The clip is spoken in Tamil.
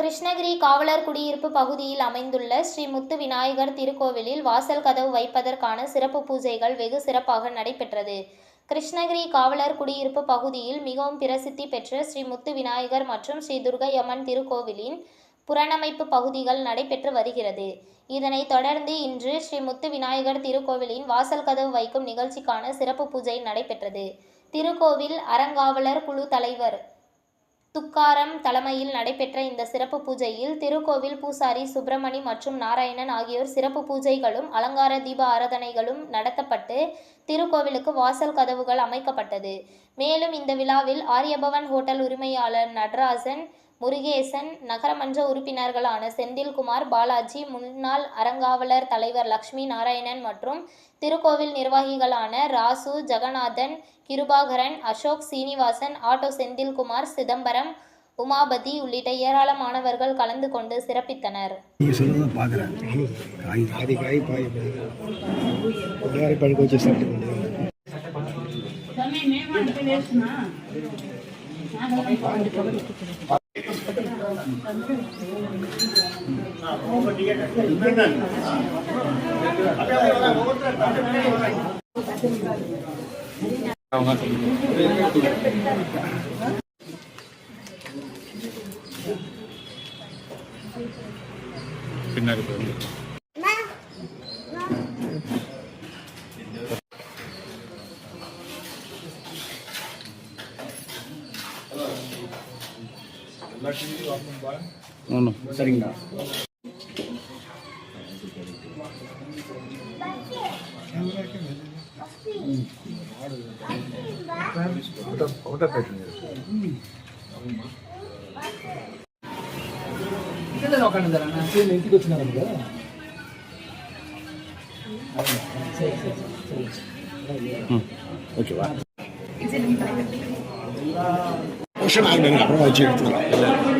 கிருஷ்ணகிரி காவலர் குடியிருப்பு பகுதியில் அமைந்துள்ள ஸ்ரீ முத்து விநாயகர் திருக்கோவிலில் வாசல் கதவு வைப்பதற்கான சிறப்பு பூஜைகள் வெகு சிறப்பாக நடைபெற்றது. கிருஷ்ணகிரி காவலர் குடியிருப்பு பகுதியில் மிகவும் பிரசித்தி பெற்ற ஸ்ரீ முத்து விநாயகர் மற்றும் ஸ்ரீ துர்க்கையம்மன் திருக்கோவிலின் புறணமைப்பு பகுதிகள் நடைபெற்று வருகிறது. இதனைத் தொடர்ந்து இன்று ஸ்ரீ முத்து விநாயகர் திருக்கோவிலின் வாசல் கதவு வைக்கும் நிகழ்ச்சிக்கான சிறப்பு பூஜை நடைபெற்றது. திருக்கோவில் அறங்காவலர் குழு தலைவர் துக்காரம் தலைமையில் நடைபெற்ற இந்த சிறப்பு பூஜையில் திருக்கோவில் பூசாரி சுப்பிரமணி மற்றும் நாராயணன் ஆகியோர் சிறப்பு பூஜைகளும் அலங்கார தீப ஆராதனைகளும் நடத்தப்பட்டு திருக்கோவிலுக்கு வாசல் கதவுகள் அமைக்கப்பட்டது. மேலும் இந்த விழாவில் ஆரியபவன் ஹோட்டல் உரிமையாளர் நடராசன், முருகேசன், நகரமன்ற உறுப்பினர்களான செந்தில்குமார், பாலாஜி, முன்னாள் அறங்காவலர் தலைவர் லட்சுமி நாராயணன் மற்றும் திருக்கோவில் நிர்வாகிகளான ராசு, ஜெகநாதன், கிருபாகரன், அசோக், சீனிவாசன், ஆட்டோ செந்தில்குமார், சிதம்பரம், உமாபதி உள்ளிட்ட ஏராளமானவர்கள் கலந்து கொண்டு சிறப்பித்தனர். பின்னாடி சரிங்களா? ఇంటికి వచ్చినారు కదా. ஓகேவா? அப்புறம் வச்சு எடுத்துக்கலாம்.